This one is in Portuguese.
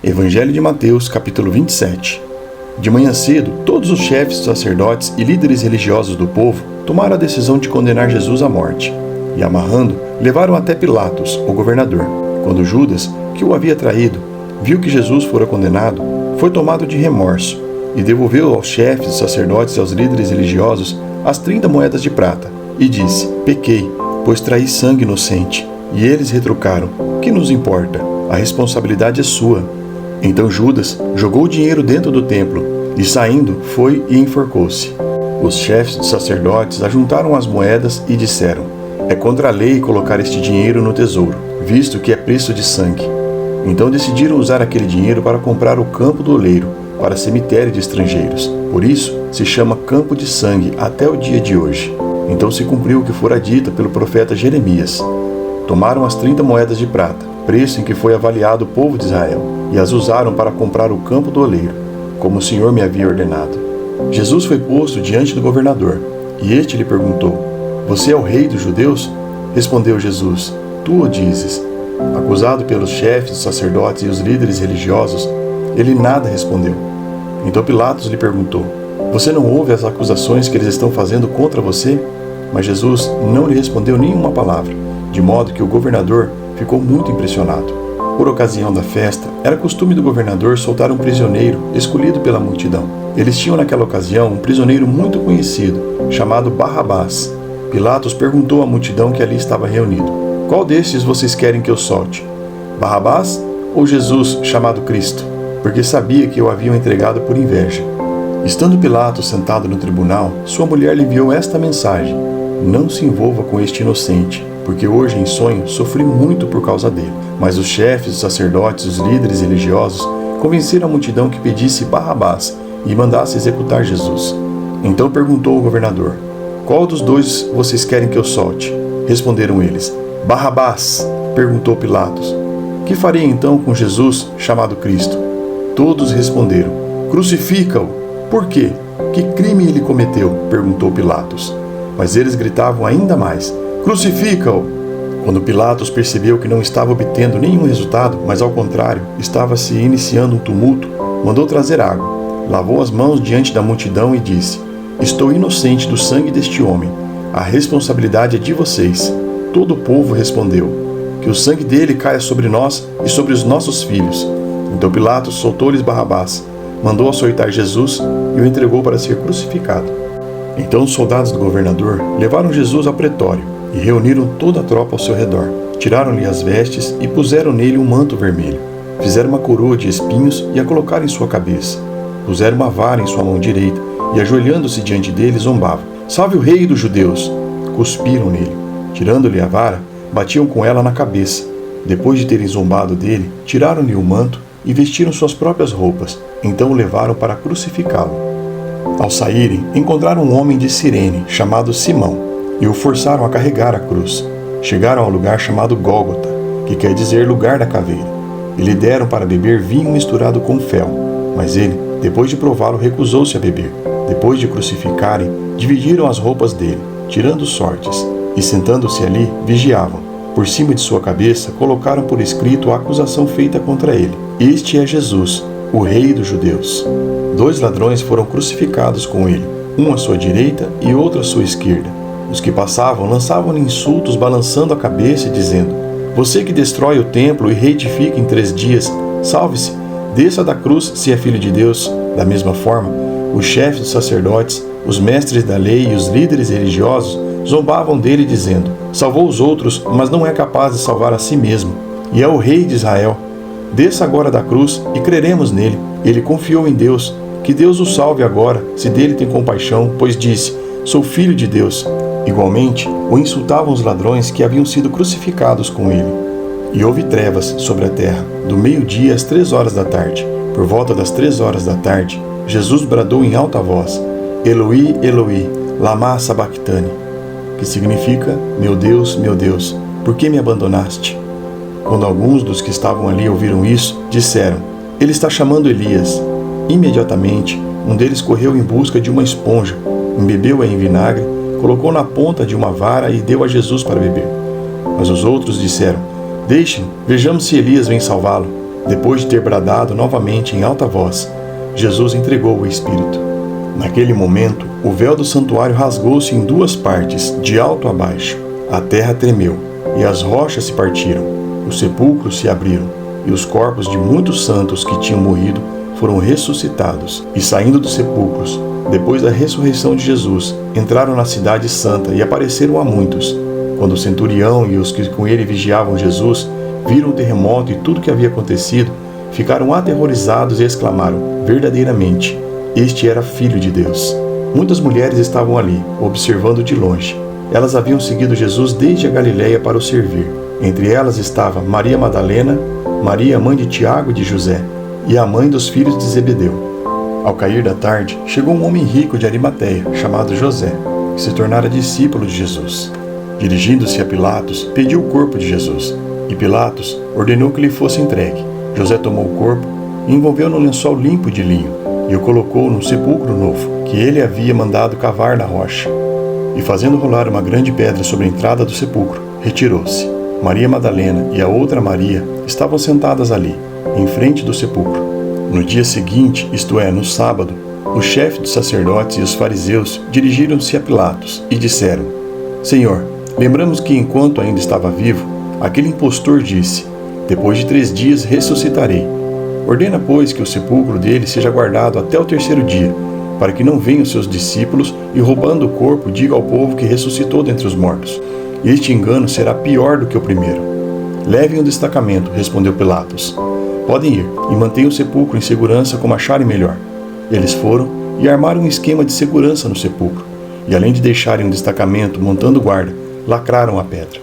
Evangelho de Mateus, capítulo 27. De manhã cedo, todos os chefes, sacerdotes e líderes religiosos do povo tomaram a decisão de condenar Jesus à morte, e amarrando, levaram até Pilatos, o governador. Quando Judas, que o havia traído, viu que Jesus fora condenado, foi tomado de remorso, e devolveu aos chefes, sacerdotes e aos líderes religiosos as 30 moedas de prata, e disse: Pequei, pois traí sangue inocente. E eles retrucaram: Que nos importa? A responsabilidade é sua. Então Judas jogou o dinheiro dentro do templo, e saindo, foi e enforcou-se. Os chefes dos sacerdotes ajuntaram as moedas e disseram: É contra a lei colocar este dinheiro no tesouro, visto que é preço de sangue. Então decidiram usar aquele dinheiro para comprar o campo do oleiro, para cemitério de estrangeiros. Por isso se chama Campo de Sangue até o dia de hoje. Então se cumpriu o que fora dito pelo profeta Jeremias. Tomaram as 30 moedas de prata, preço em que foi avaliado o povo de Israel, e as usaram para comprar o campo do oleiro, como o Senhor me havia ordenado. Jesus foi posto diante do governador, e este lhe perguntou: Você é o rei dos judeus? Respondeu Jesus: Tu o dizes. Acusado pelos chefes, os sacerdotes e os líderes religiosos, ele nada respondeu. Então Pilatos lhe perguntou: Você não ouve as acusações que eles estão fazendo contra você? Mas Jesus não lhe respondeu nenhuma palavra, de modo que o governador ficou muito impressionado. Por ocasião da festa, era costume do governador soltar um prisioneiro escolhido pela multidão. Eles tinham naquela ocasião um prisioneiro muito conhecido, chamado Barrabás. Pilatos perguntou à multidão que ali estava reunido: Qual destes vocês querem que eu solte? Barrabás ou Jesus, chamado Cristo? Porque sabia que o haviam entregado por inveja. Estando Pilatos sentado no tribunal, sua mulher lhe enviou esta mensagem: Não se envolva com este inocente, porque hoje em sonho sofri muito por causa dele. Mas os chefes, os sacerdotes, os líderes religiosos convenceram a multidão que pedisse Barrabás e mandasse executar Jesus. Então perguntou o governador: Qual dos dois vocês querem que eu solte? Responderam eles: Barrabás. Perguntou Pilatos: Que farei então com Jesus, chamado Cristo? Todos responderam: Crucifica-o. Por quê? Que crime ele cometeu? Perguntou Pilatos. Mas eles gritavam ainda mais: Crucifica-o! Quando Pilatos percebeu que não estava obtendo nenhum resultado, mas ao contrário, estava se iniciando um tumulto, mandou trazer água, lavou as mãos diante da multidão e disse: Estou inocente do sangue deste homem. A responsabilidade é de vocês. Todo o povo respondeu: Que o sangue dele caia sobre nós e sobre os nossos filhos. Então Pilatos soltou-lhes Barrabás, mandou açoitar Jesus e o entregou para ser crucificado. Então os soldados do governador levaram Jesus ao pretório e reuniram toda a tropa ao seu redor. Tiraram-lhe as vestes e puseram nele um manto vermelho. Fizeram uma coroa de espinhos e a colocaram em sua cabeça. Puseram uma vara em sua mão direita e, ajoelhando-se diante dele, zombavam: Salve o rei dos judeus! Cuspiram nele. Tirando-lhe a vara, batiam com ela na cabeça. Depois de terem zombado dele, tiraram-lhe o manto e vestiram suas próprias roupas. Então o levaram para crucificá-lo. Ao saírem, encontraram um homem de Cirene, chamado Simão, e o forçaram a carregar a cruz. Chegaram ao lugar chamado Gólgota, que quer dizer lugar da caveira, e lhe deram para beber vinho misturado com fel. Mas ele, depois de prová-lo, recusou-se a beber. Depois de crucificarem, dividiram as roupas dele, tirando sortes, e sentando-se ali, vigiavam. Por cima de sua cabeça, colocaram por escrito a acusação feita contra ele: Este é Jesus, o rei dos judeus. 2 ladrões foram crucificados com ele, um à sua direita e outro à sua esquerda. Os que passavam lançavam-lhe insultos, balançando a cabeça e dizendo: Você que destrói o templo e reedifica em 3 dias, salve-se, desça da cruz se é filho de Deus. Da mesma forma, os chefes dos sacerdotes, os mestres da lei e os líderes religiosos zombavam dele dizendo: Salvou os outros, mas não é capaz de salvar a si mesmo. E é o rei de Israel. Desça agora da cruz e creremos nele. Ele confiou em Deus. Que Deus o salve agora, se dele tem compaixão, pois disse: Sou filho de Deus. Igualmente, o insultavam os ladrões que haviam sido crucificados com ele. E houve trevas sobre a terra, do meio-dia às 3 horas da tarde. Por volta das 3 horas da tarde, Jesus bradou em alta voz: Eloi, Eloi, lama sabachthani, que significa: Meu Deus, por que me abandonaste? Quando alguns dos que estavam ali ouviram isso, disseram: Ele está chamando Elias. Imediatamente, um deles correu em busca de uma esponja, embebeu-a em vinagre, colocou na ponta de uma vara e deu a Jesus para beber. Mas os outros disseram: Deixe-no, vejamos se Elias vem salvá-lo. Depois de ter bradado novamente em alta voz, Jesus entregou o Espírito. Naquele momento, o véu do santuário rasgou-se em duas partes, de alto a baixo. A terra tremeu, e as rochas se partiram. Os sepulcros se abriram, e os corpos de muitos santos que tinham morrido foram ressuscitados. E saindo dos sepulcros, depois da ressurreição de Jesus, entraram na cidade santa e apareceram a muitos. Quando o centurião e os que com ele vigiavam Jesus viram o terremoto e tudo o que havia acontecido, ficaram aterrorizados e exclamaram: verdadeiramente, este era Filho de Deus. Muitas mulheres estavam ali, observando de longe. Elas haviam seguido Jesus desde a Galiléia para o servir. Entre elas estava Maria Madalena, Maria, mãe de Tiago e de José, e a mãe dos filhos de Zebedeu. Ao cair da tarde, chegou um homem rico de Arimateia, chamado José, que se tornara discípulo de Jesus. Dirigindo-se a Pilatos, pediu o corpo de Jesus, e Pilatos ordenou que lhe fosse entregue. José tomou o corpo e envolveu num lençol limpo de linho, e o colocou num sepulcro novo, que ele havia mandado cavar na rocha. E fazendo rolar uma grande pedra sobre a entrada do sepulcro, retirou-se. Maria Madalena e a outra Maria estavam sentadas ali, em frente do sepulcro. No dia seguinte, isto é, no sábado, o chefe dos sacerdotes e os fariseus dirigiram-se a Pilatos e disseram: Senhor, lembramos que enquanto ainda estava vivo, aquele impostor disse: depois de 3 dias ressuscitarei. Ordena, pois, que o sepulcro dele seja guardado até o 3º dia, para que não venham seus discípulos e, roubando o corpo, diga ao povo que ressuscitou dentre os mortos. Este engano será pior do que o primeiro. Levem o destacamento, respondeu Pilatos. Podem ir e mantenham o sepulcro em segurança como acharem melhor. Eles foram e armaram um esquema de segurança no sepulcro, e além de deixarem um destacamento montando guarda, lacraram a pedra.